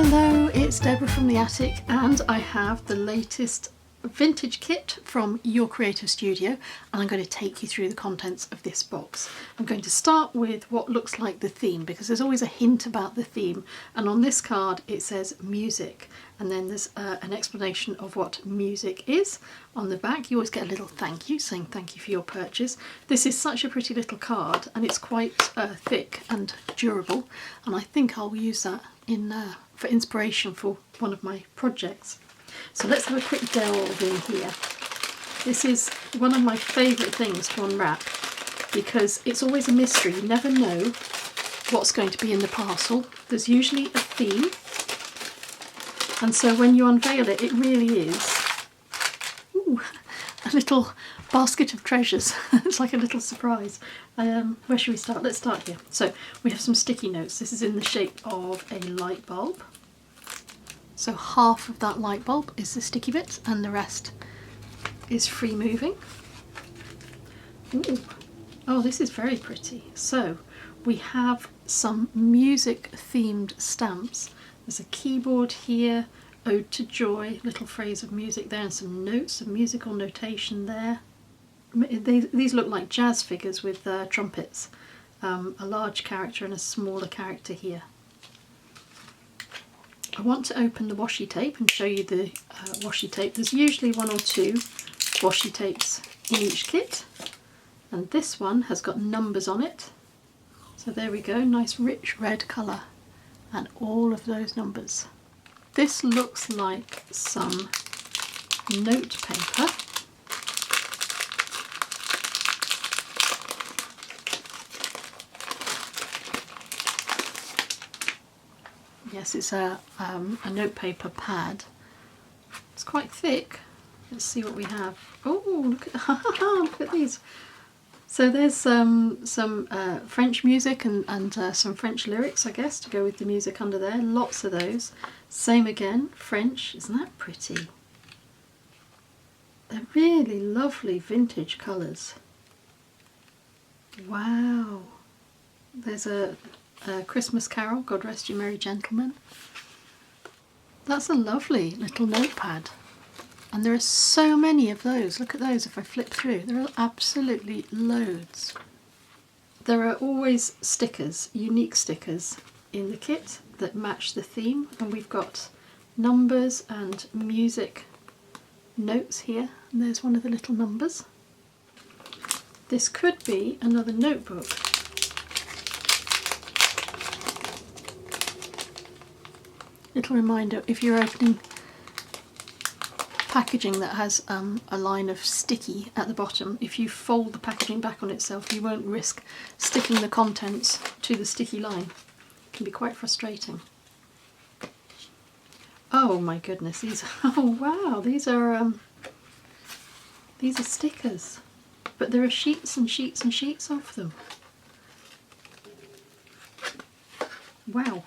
Hello, it's Deborah from the attic, and I have the latest vintage kit from Your Creative Studio, and I'm going to take you through the contents of this box. I'm going to start with what looks like the theme, because there's always a hint about the theme, and on this card it says music, and then there's an explanation of what music is. On the back you always get a little thank you saying thank you for your purchase. This is such a pretty little card, and it's quite thick and durable, and I think I'll use that in for inspiration for one of my projects. So let's have a quick delve in here. This is one of my favourite things to unwrap because it's always a mystery. You never know what's going to be in the parcel. There's usually a theme, and so when you unveil it, it really is a little basket of treasures. It's like a little surprise. Where should we start? Let's start here. So we have some sticky notes. This is in the shape of a light bulb. So half of that light bulb is the sticky bit and the rest is free moving. Ooh. Oh, this is very pretty. So we have some music themed stamps. There's a keyboard here, Ode to Joy, little phrase of music there, and some notes, some musical notation there. These look like jazz figures with trumpets. A large character and a smaller character here. I want to open the washi tape and show you the washi tape. There's usually one or two washi tapes in each kit, and this one has got numbers on it. So there we go, nice rich red colour and all of those numbers. This looks like some note paper. Yes, it's a notepaper pad. It's quite thick. Let's see what we have. Oh, look at these. So there's some French music and some French lyrics, I guess, to go with the music under there. Lots of those. Same again, French. Isn't that pretty? They're really lovely vintage colours. Wow. There's a Christmas Carol, God Rest You Merry Gentlemen. That's a lovely little notepad, and there are so many of those. Look at those. If I flip through, there are absolutely loads. There are always stickers, unique stickers in the kit that match the theme, and we've got numbers and music notes here, and there's one of the little numbers. This could be another notebook. Little reminder, if you're opening packaging that has a line of sticky at the bottom, if you fold the packaging back on itself, you won't risk sticking the contents to the sticky line. It can be quite frustrating. Oh my goodness, these, oh wow, these are stickers, but there are sheets and sheets and sheets of them. Wow.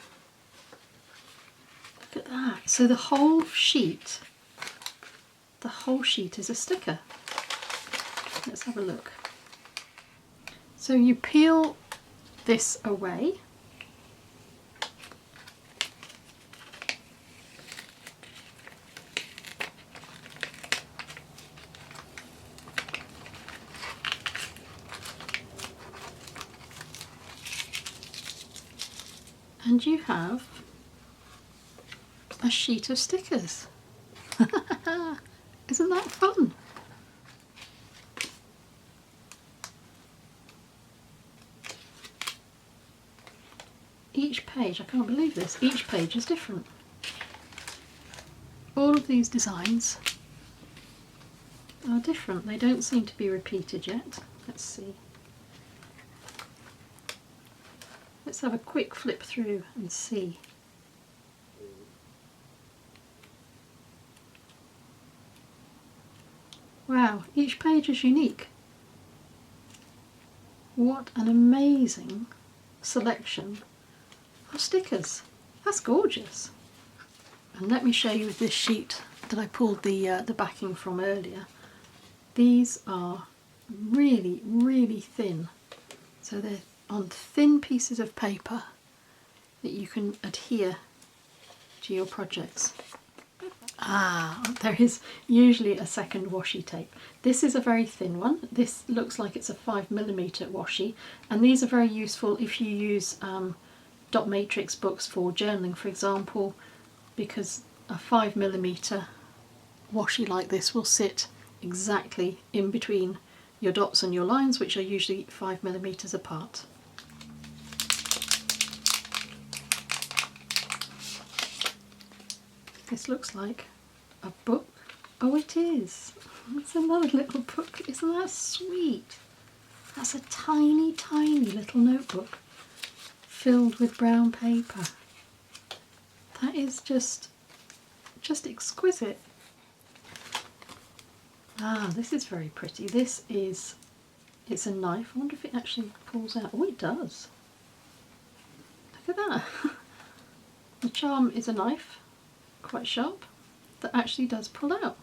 Look at that. So the whole sheet is a sticker. Let's have a look. So you peel this away. And you have a sheet of stickers. Isn't that fun? Each page, I can't believe this, each page is different. All of these designs are different. They don't seem to be repeated yet. Let's see. Let's have a quick flip through and see. Wow, each page is unique. What an amazing selection of stickers. That's gorgeous. And let me show you this sheet that I pulled the backing from earlier. These are really, really thin. So they're on thin pieces of paper that you can adhere to your projects. There is usually a second washi tape. This is a very thin one. This looks like it's a 5mm washi, and these are very useful if you use dot matrix books for journaling, for example, because a 5mm washi like this will sit exactly in between your dots and your lines, which are usually 5mm apart. This looks like a book. Oh, it is. It's another little book. Isn't that sweet? That's a tiny, tiny little notebook filled with brown paper. That is just exquisite. This is very pretty. It's a knife. I wonder if it actually pulls out. Oh, it does. Look at that. The charm is a knife, quite sharp, that actually does pull out.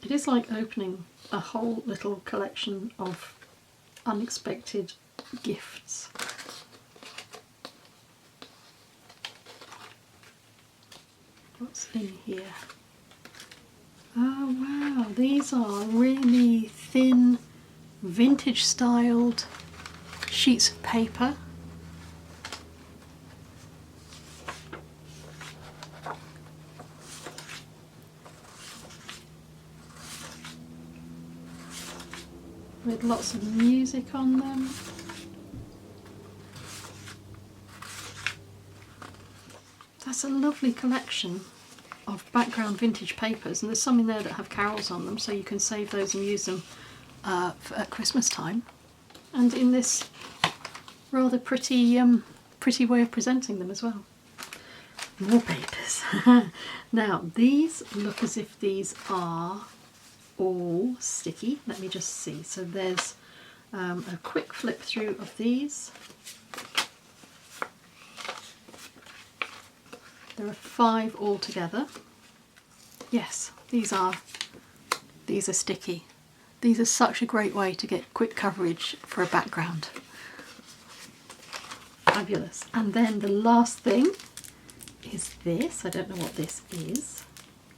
It is like opening a whole little collection of unexpected gifts. What's in here? Oh wow, these are really thin, vintage styled sheets of paper. With lots of music on them. That's a lovely collection of background vintage papers, and there's some in there that have carols on them, so you can save those and use them at Christmas time. And in this rather pretty way of presenting them as well. More papers. Now these look as if these are all sticky. Let me just see. So there's a quick flip through of these. There are 5 altogether. Yes, these are sticky. These are such a great way to get quick coverage for a background. Fabulous. And then the last thing is this. I don't know what this is.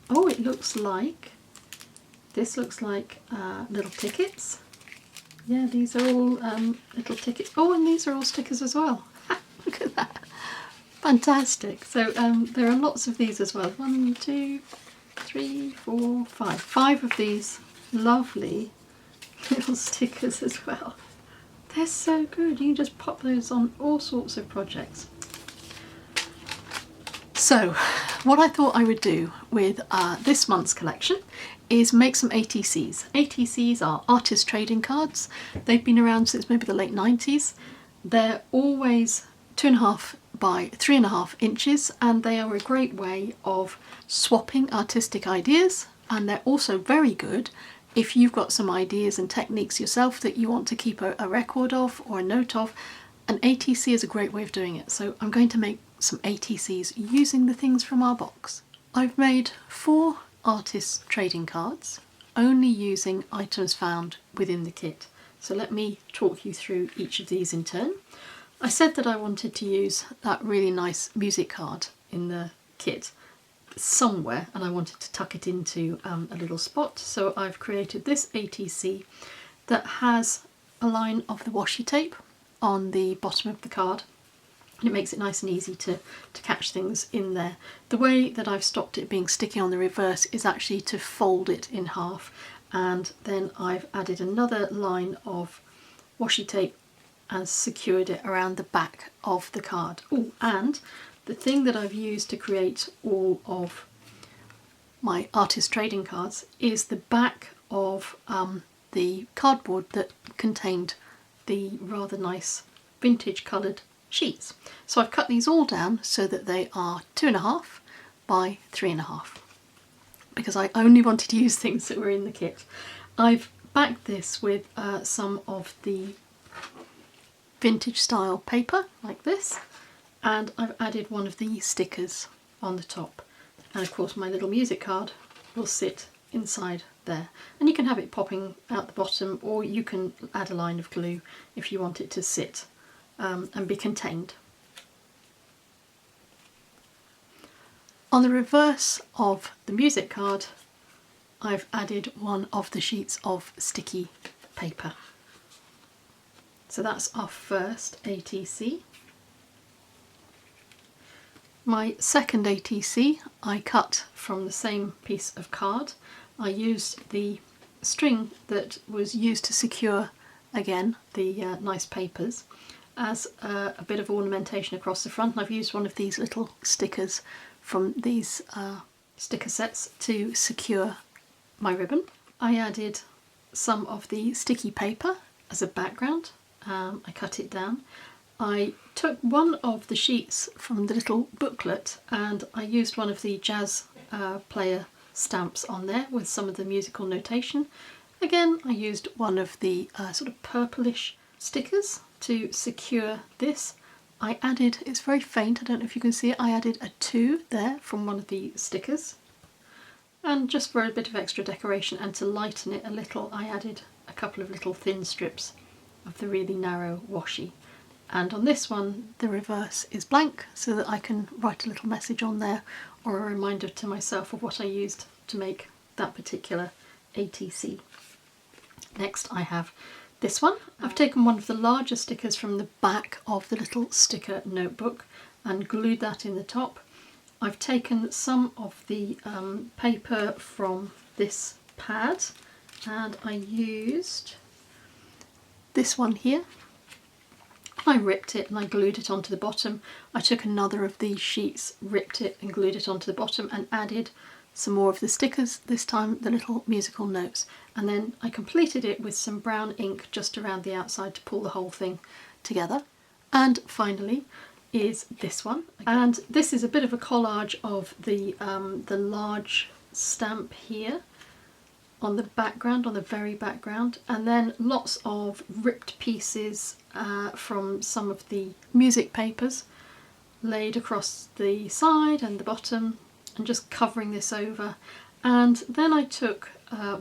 Oh, it looks like, this looks like little tickets. Yeah, these are all little tickets. Oh, and these are all stickers as well. Look at that. Fantastic. So there are lots of these as well. 1, 2, 3, 4, 5. 5 of these lovely little stickers as well. They're so good. You can just pop those on all sorts of projects. So what I thought I would do with this month's collection is make some ATCs. ATCs are artist trading cards. They've been around since maybe the late 90s. They're always 2.5 by 3.5 inches, and they are a great way of swapping artistic ideas, and they're also very good if you've got some ideas and techniques yourself that you want to keep a record of or a note of. An ATC is a great way of doing it. So I'm going to make some ATCs using the things from our box. I've made 4 artist trading cards, only using items found within the kit. So let me talk you through each of these in turn. I said that I wanted to use that really nice music card in the kit somewhere, and I wanted to tuck it into a little spot. So I've created this ATC that has a line of the washi tape on the bottom of the card, and it makes it nice and easy to catch things in there. The way that I've stopped it being sticky on the reverse is actually to fold it in half, and then I've added another line of washi tape and secured it around the back of the card. Oh, and the thing that I've used to create all of my artist trading cards is the back of the cardboard that contained the rather nice vintage coloured sheets. So I've cut these all down so that they are 2.5 by 3.5, because I only wanted to use things that were in the kit. I've backed this with some of the vintage style paper like this, and I've added one of the stickers on the top, and of course my little music card will sit inside there, and you can have it popping out the bottom, or you can add a line of glue if you want it to sit and be contained. On the reverse of the music card, I've added one of the sheets of sticky paper. So that's our first ATC. My second ATC I cut from the same piece of card. I used the string that was used to secure, again, the nice papers as a bit of ornamentation across the front. And I've used one of these little stickers from these sticker sets to secure my ribbon. I added some of the sticky paper as a background. I cut it down. I took one of the sheets from the little booklet and I used one of the jazz player stamps on there with some of the musical notation. Again, I used one of the sort of purplish stickers to secure this. I added, it's very faint, I don't know if you can see it, I added a 2 there from one of the stickers. And just for a bit of extra decoration and to lighten it a little, I added a couple of little thin strips of the really narrow washi. And on this one the reverse is blank so that I can write a little message on there or a reminder to myself of what I used to make that particular ATC. Next I have this one. I've taken one of the larger stickers from the back of the little sticker notebook and glued that in the top. I've taken some of the paper from this pad and I used this one here. I ripped it and I glued it onto the bottom. I took another of these sheets, ripped it and glued it onto the bottom and added some more of the stickers, this time the little musical notes. And then I completed it with some brown ink just around the outside to pull the whole thing together. And finally is this one. And this is a bit of a collage of the large stamp here on the background, on the very background, and then lots of ripped pieces from some of the music papers laid across the side and the bottom and just covering this over. And then I took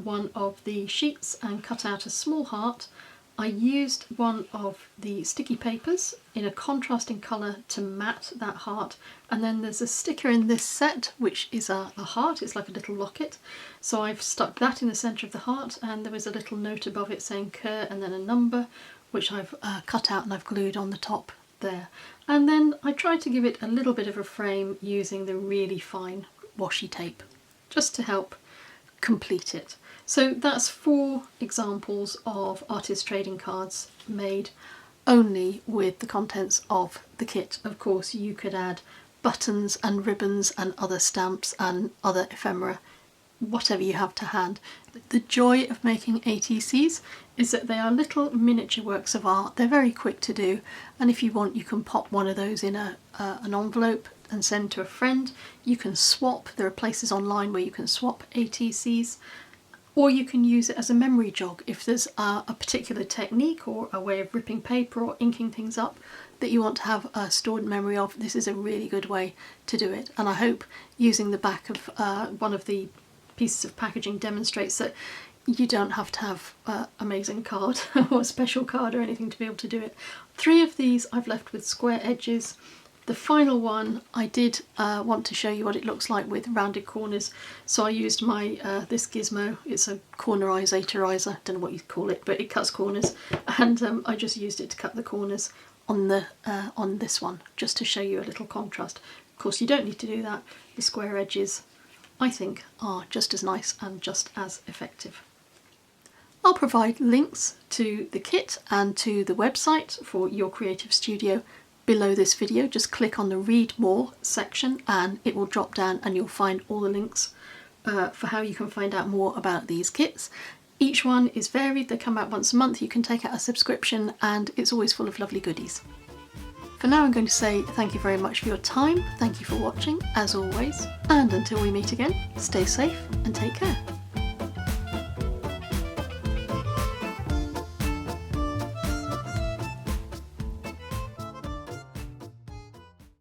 one of the sheets and cut out a small heart. I used one of the sticky papers in a contrasting colour to mat that heart, and then there's a sticker in this set which is a heart, it's like a little locket, so I've stuck that in the centre of the heart and there was a little note above it saying Kerr and then a number which I've cut out and I've glued on the top there. And then I tried to give it a little bit of a frame using the really fine washi tape just to help complete it. So that's 4 examples of artist trading cards made only with the contents of the kit. Of course you could add buttons and ribbons and other stamps and other ephemera, whatever you have to hand. The joy of making ATCs is that they are little miniature works of art. They're very quick to do, and if you want you can pop one of those in an envelope and send to a friend. You can swap, there are places online where you can swap ATCs. Or you can use it as a memory jog if there's a particular technique or a way of ripping paper or inking things up that you want to have a stored memory of. This is a really good way to do it, and I hope using the back of one of the pieces of packaging demonstrates that you don't have to have an amazing card or a special card or anything to be able to do it. 3 of these I've left with square edges. The final one I did want to show you what it looks like with rounded corners, so I used my this gizmo. It's a cornerizer, don't know what you call it, but it cuts corners, and I just used it to cut the corners on this one just to show you a little contrast. Of course you don't need to do that. The square edges I think are just as nice and just as effective. I'll provide links to the kit and to the website for Your Creative Studio below this video. Just click on the read more section and it will drop down and you'll find all the links for how you can find out more about these kits. Each one is varied, they come out once a month, you can take out a subscription and it's always full of lovely goodies. For now I'm going to say thank you very much for your time, thank you for watching as always, and until we meet again, stay safe and take care.